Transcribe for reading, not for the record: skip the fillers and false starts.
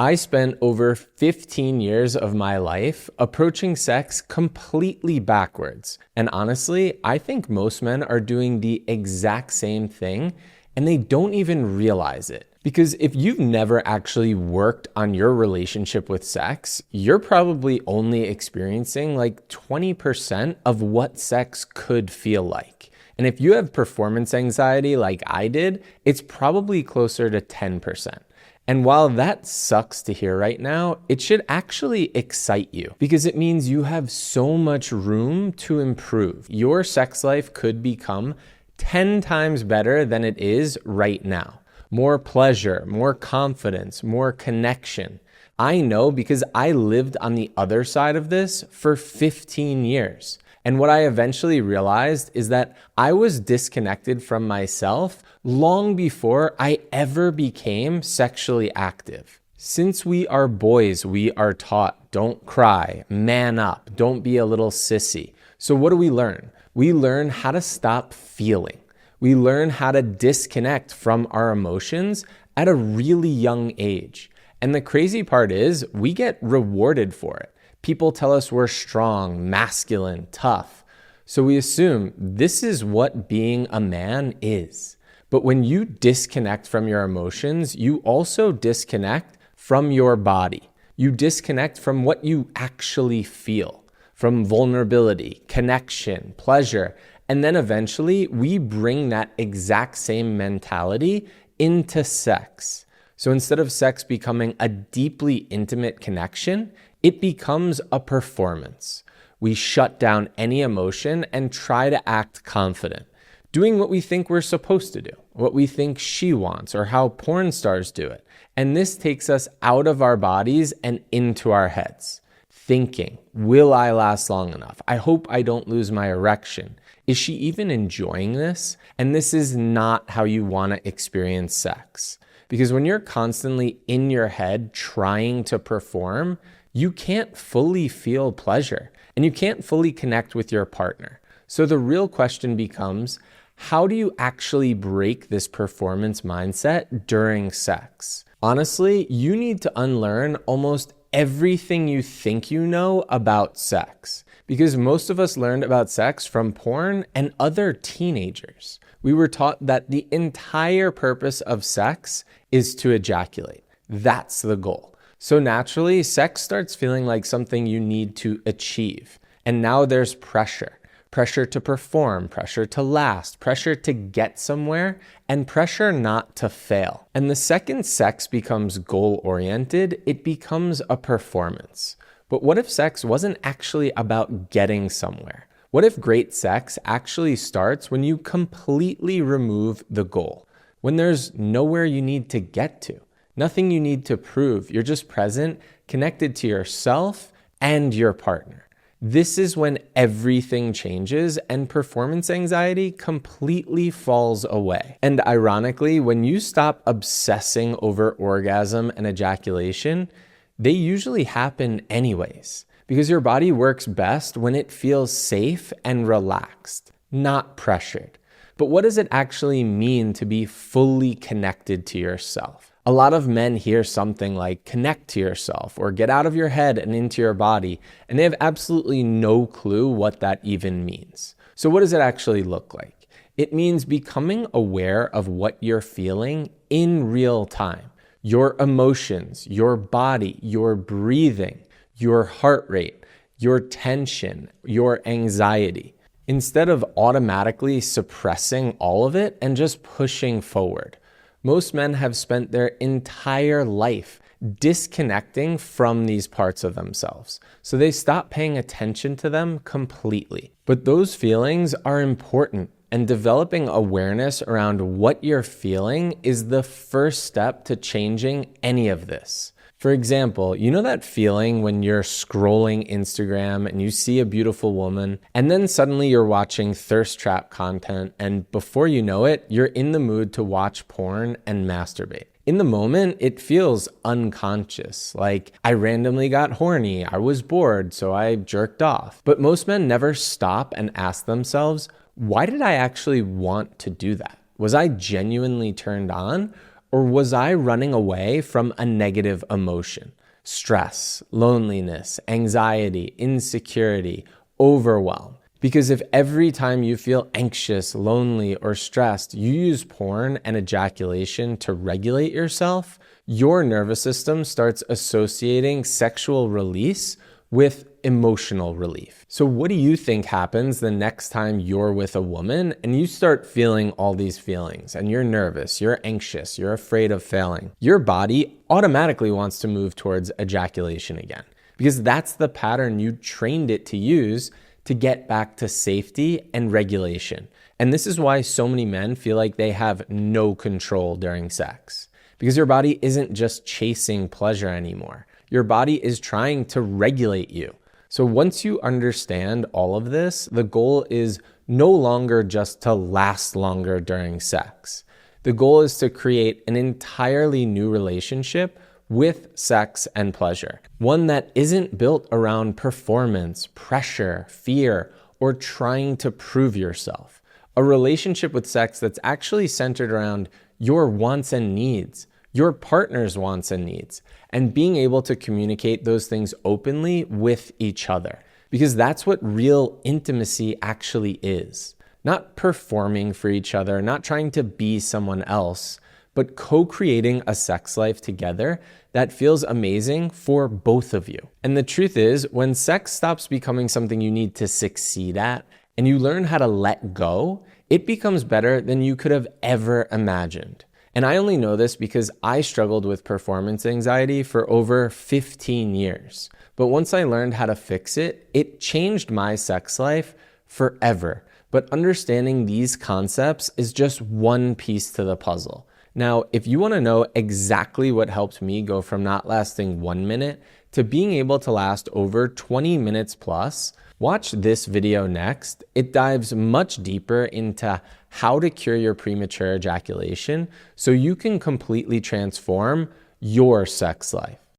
I spent over 15 years of my life approaching sex completely backwards. And honestly, I think most men are doing the exact same thing and they don't even realize it. Because if you've never actually worked on your relationship with sex, you're probably only experiencing like 20% of what sex could feel like. And if you have performance anxiety like I did, it's probably closer to 10%. And while that sucks to hear right now, it should actually excite you because it means you have so much room to improve. Your sex life could become 10 times better than it is right now. More pleasure, more confidence, more connection. I know because I lived on the other side of this for 15 years. And what I eventually realized is that I was disconnected from myself long before I ever became sexually active. Since we are boys, we are taught, don't cry, man up, don't be a little sissy. So what do we learn? We learn how to stop feeling. We learn how to disconnect from our emotions at a really young age. And the crazy part is we get rewarded for it. People tell us we're strong, masculine, tough. So we assume this is what being a man is. But when you disconnect from your emotions, you also disconnect from your body. You disconnect from what you actually feel, from vulnerability, connection, pleasure. And then eventually we bring that exact same mentality into sex. So instead of sex becoming a deeply intimate connection, it becomes a performance. We shut down any emotion and try to act confident, doing what we think we're supposed to do, what we think she wants, or how porn stars do it. And this takes us out of our bodies and into our heads. Thinking, will I last long enough? I hope I don't lose my erection. Is she even enjoying this? And this is not how you want to experience sex. Because when you're constantly in your head trying to perform, you can't fully feel pleasure and you can't fully connect with your partner. So the real question becomes, how do you actually break this performance mindset during sex? Honestly, you need to unlearn almost everything you think you know about sex. Because most of us learned about sex from porn and other teenagers. We were taught that the entire purpose of sex is to ejaculate. That's the goal. So naturally, sex starts feeling like something you need to achieve. And now there's pressure. Pressure to perform, pressure to last, pressure to get somewhere, and pressure not to fail. And the second sex becomes goal-oriented, it becomes a performance. But what if sex wasn't actually about getting somewhere? What if great sex actually starts when you completely remove the goal? When there's nowhere you need to get to? Nothing you need to prove. You're just present, connected to yourself and your partner. This is when everything changes and performance anxiety completely falls away. And ironically, when you stop obsessing over orgasm and ejaculation, they usually happen anyways. Because your body works best when it feels safe and relaxed, not pressured. But what does it actually mean to be fully connected to yourself? A lot of men hear something like connect to yourself or get out of your head and into your body, and they have absolutely no clue what that even means. So what does it actually look like? It means becoming aware of what you're feeling in real time. Your emotions, your body, your breathing, your heart rate, your tension, your anxiety. Instead of automatically suppressing all of it and just pushing forward. Most men have spent their entire life disconnecting from these parts of themselves. So they stop paying attention to them completely. But those feelings are important, and developing awareness around what you're feeling is the first step to changing any of this. For example, you know that feeling when you're scrolling Instagram and you see a beautiful woman and then suddenly you're watching thirst trap content and before you know it, you're in the mood to watch porn and masturbate. In the moment, it feels unconscious, like I randomly got horny, I was bored, so I jerked off. But most men never stop and ask themselves, why did I actually want to do that? Was I genuinely turned on? Or was I running away from a negative emotion? Stress, loneliness, anxiety, insecurity, overwhelm. Because if every time you feel anxious, lonely, or stressed, you use porn and ejaculation to regulate yourself, your nervous system starts associating sexual release with emotional relief. So what do you think happens the next time you're with a woman and you start feeling all these feelings and you're nervous, you're anxious, you're afraid of failing? Your body automatically wants to move towards ejaculation again because that's the pattern you trained it to use to get back to safety and regulation. And this is why so many men feel like they have no control during sex, because your body isn't just chasing pleasure anymore. Your body is trying to regulate you. So once you understand all of this, the goal is no longer just to last longer during sex. The goal is to create an entirely new relationship with sex and pleasure. One that isn't built around performance, pressure, fear, or trying to prove yourself. A relationship with sex that's actually centered around your wants and needs, your partner's wants and needs, and being able to communicate those things openly with each other. Because that's what real intimacy actually is. Not performing for each other, not trying to be someone else, but co-creating a sex life together that feels amazing for both of you. And the truth is, when sex stops becoming something you need to succeed at, and you learn how to let go, it becomes better than you could have ever imagined. And I only know this because I struggled with performance anxiety for over 15 years. But once I learned how to fix it, it changed my sex life forever. But understanding these concepts is just one piece to the puzzle. Now, if you want to know exactly what helped me go from not lasting 1 minute to being able to last over 20 minutes plus, watch this video next. It dives much deeper into how to cure your premature ejaculation so you can completely transform your sex life.